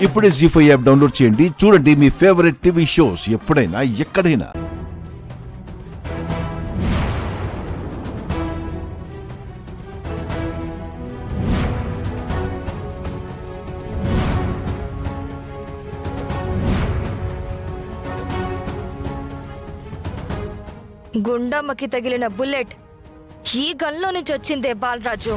ఇప్పుడే జీ5 app download చేయండి. చూడండి మీ ఫేవరెట్ టీవీ షోస్ ఎప్పుడైనా ఎక్కడైనా. గుండమ్మకి తగిలిన బుల్లెట్ ఈ గన్లో నుంచి వచ్చిందే బాలరాజు.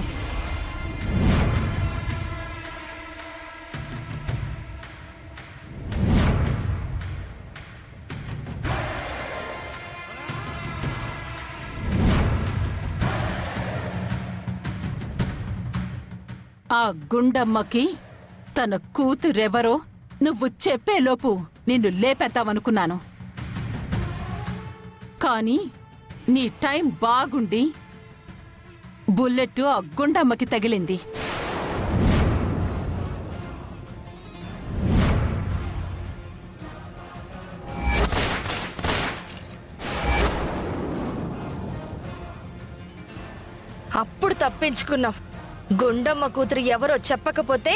ఆ గుండమ్మకి తన కూతురెవరో నువ్వు చెప్పేలోపు నిన్ను లేపేద్దామనుకున్నాను. కానీ నీ టైం బాగుండి బుల్లెట్ ఆ గుండమ్మకి తగిలింది. అప్పుడు తప్పించుకున్నాం. గుండమ్మ కూతురు ఎవరో చెప్పకపోతే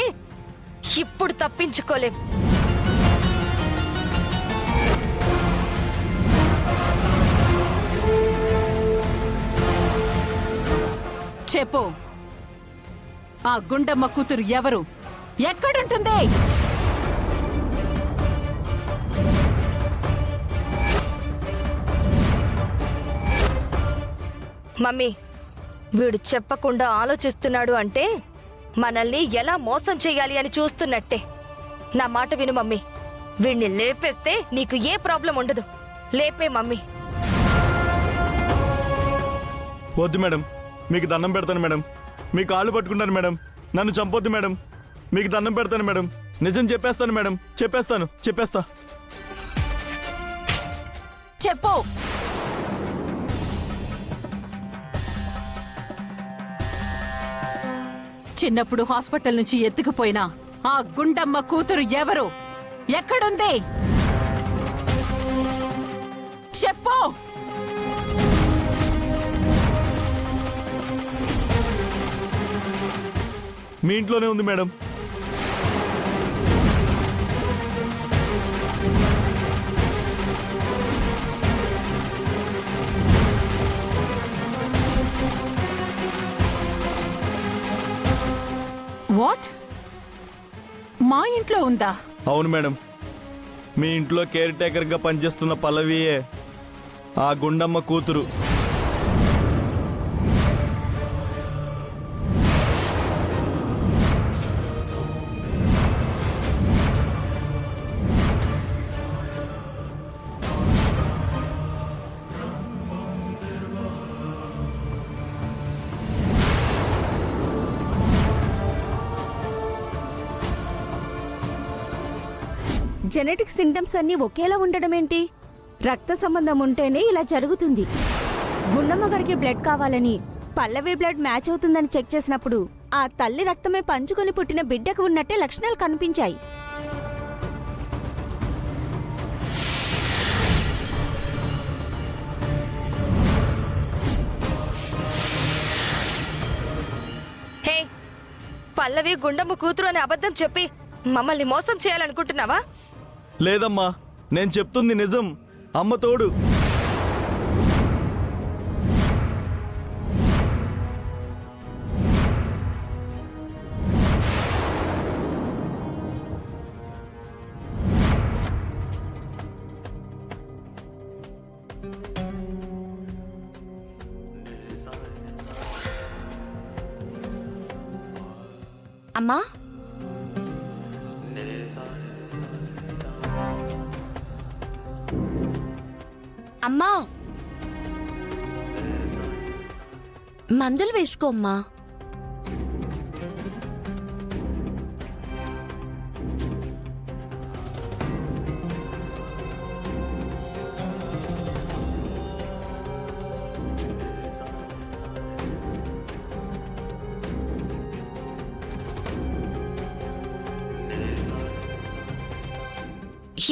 ఇప్పుడు తప్పించుకోలేం. చెప్పు, ఆ గుండమ్మ కూతురు ఎవరు, ఎక్కడుంటుంది? మమ్మీ, వీడు చెప్పకుండా ఆలోచిస్తున్నాడు అంటే మనల్ని ఎలా మోసం చెయ్యాలి అని చూస్తున్నట్టే. నా మాట విను మమ్మీ. వీడిని లేపేస్తే నీకు ఏ ప్రాబ్లం ఉండదు. లేపే మమ్మీ. వద్దు మేడం, మీకు దండం పెడతాను మేడం. మీ కాళ్ళు పట్టుకుంటాను మేడం. నన్ను చంపొద్దు మేడం. మీకు దండం పెడతాను మేడం. నిజం చెప్పేస్తాను మేడం. చెప్పేస్తా. చెప్పు. చిన్నప్పుడు హాస్పిటల్ నుంచి ఎత్తుకుపోయినా ఆ గుండమ్మ కూతురు ఎవరు, ఎక్కడుంది? చెప్పు. మీ ఇంట్లోనే ఉంది మేడం. వాట్? మా ఇంట్లో ఉందా? అవును మేడం. మీ ఇంట్లో కేర్ టేకర్గా పనిచేస్తున్న పల్లవియే ఆ గుండమ్మ కూతురు. జెనెటిక్ సింటమ్స్ అన్నీ ఒకేలా ఉండడం ఏంటి? రక్త సంబంధం ఉంటేనే ఇలా జరుగుతుంది. గుండమ్మ గారికి బ్లడ్ కావాలని పల్లవి బ్లడ్ మ్యాచ్ అవుతుందని చెక్ చేసినప్పుడు ఆ తల్లి రక్తమే పంచుకొని పుట్టిన బిడ్డకు ఉన్నట్టే లక్షణాలు కనిపించాయి. హే, పల్లవి గుండమ్మ కూతురు అని అబద్ధం చెప్పి మమ్మల్ని మోసం చేయాలనుకుంటున్నావా? లేదమ్మా, నేను చెప్తుంది నిజం. అమ్మ తోడు. అమ్మా, అమ్మా, మందులు వేసుకోమ్మా.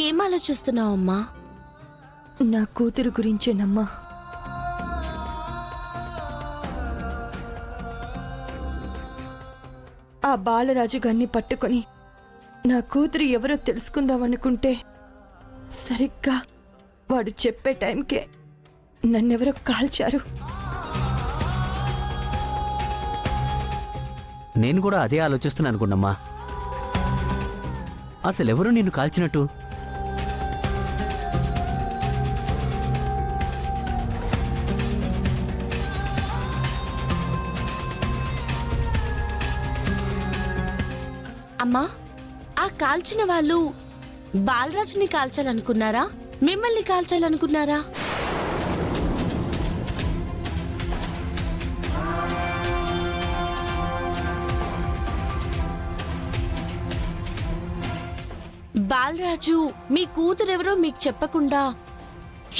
ఏం ఆలోచిస్తున్నావమ్మా? నా కూతురు గురించేనమ్మా. ఆ బాలరాజు గన్ని పట్టుకొని నా కూతురు ఎవరో తెలుసుకుందామనుకుంటే సరిగ్గా వాడు చెప్పే టైంకే నన్నెవరో కాల్చారు. నేను కూడా అదే ఆలోచిస్తున్నాను గుండమ్మా. అసలెవరు నిన్ను కాల్చినట్టు? అమ్మా, ఆ కాల్చిన వాళ్ళు బాలరాజుని కాల్చాలనుకున్నారా, మిమ్మల్ని కాల్చాలనుకున్నారా? బాలరాజు మీ కూతురెవరో మీకు చెప్పకుండా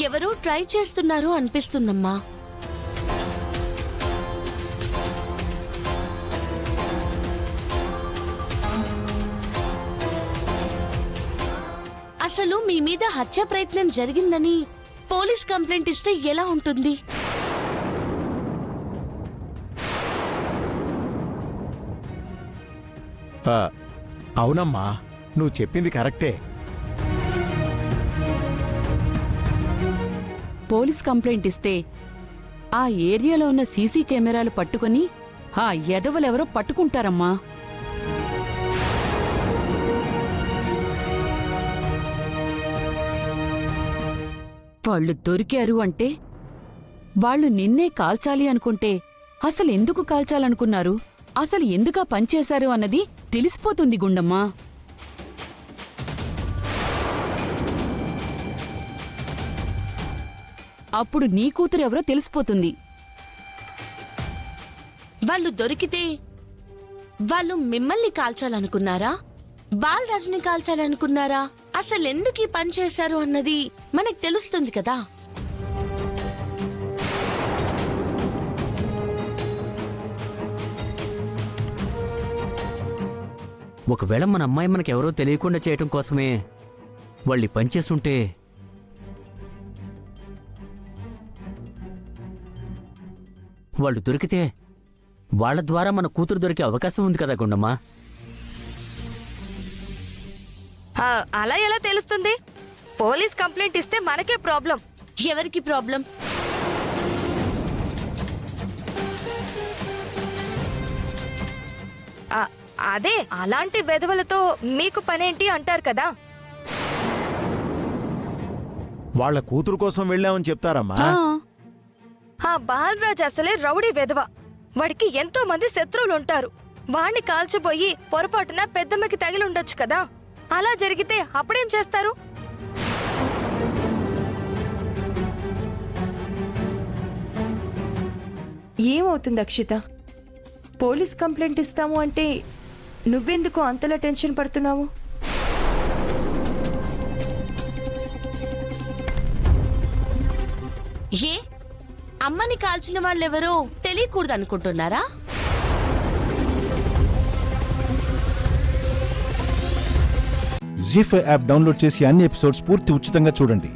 ఎవరో ట్రై చేస్తున్నారు అనిపిస్తుందమ్మా. అసలు మీ మీద హత్య ప్రయత్నం జరిగిందని పోలీస్ కంప్లైంట్ ఇస్తే ఎలా ఉంటుంది? అవునమ్మా, నువ్వు చెప్పింది కరెక్టే. పోలీస్ కంప్లైంట్ ఇస్తే ఆ ఏరియాలో ఉన్న సీసీ కెమెరాలు పట్టుకొని ఆ ఎదవలెవరో పట్టుకుంటారమ్మా. వాళ్ళు దొరికారు అంటే వాళ్ళు నిన్నే కాల్చాలి అనుకుంటే అసలు ఎందుకు కాల్చాలనుకున్నారు, అసలు ఎందుకా పనిచేశారు అన్నది తెలిసిపోతుంది గుండమ్మా. అప్పుడు నీ కూతురెవరో తెలిసిపోతుంది. వాళ్ళు దొరికితే వాళ్ళు మిమ్మల్ని కాల్చాలనుకున్నారా, బాలరాజుని కాల్చాలనుకున్నారా, అసలెందుకు ఈ పని చేశారు అన్నది మనకు తెలుస్తుంది కదా. ఒకవేళ మన అమ్మాయి మనకెవరో తెలియకుండా చేయటం కోసమే వాళ్ళు ఈ పని చేస్తుంటే వాళ్ళు దొరికితే వాళ్ళ ద్వారా మన కూతురు దొరికే అవకాశం ఉంది కదా గుండమ్మా. అలా ఎలా తెలుస్తుంది? పోలీస్ కంప్లైంట్ ఇస్తే మనకే ప్రాబ్లం. ఎవరికి ప్రాబ్లం? అదే అలాంటి వెధవలతో మీకు పనేంటి అంటారు కదా. వాళ్ళ కూతురు కోసం వెళ్ళామని చెప్తారమ్మా. ఆ బాలరాజ్ అసలే రౌడీ వెధవ. వాడికి ఎంతో మంది శత్రువులుంటారు. వాణ్ణి కాల్చిపోయి పొరపాటున పెద్దమ్మకి తగిలుండొచ్చు కదా. అలా జరిగితే అప్పుడేం చేస్తారు? ఏమవుతుంది అక్షిత? పోలీస్ కంప్లైంట్ ఇస్తాము అంటే నువ్వెందుకు అంతలా టెన్షన్ పడుతున్నావు? ఏ అమ్మని కాల్చిన వాళ్ళెవరో తెలియకూడదు అనుకుంటున్నారా? జీ5 యాప్ డౌన్లోడ్ చేసి అన్ని ఎపిసోడ్స్ పూర్తి ఉచితంగా చూడండి.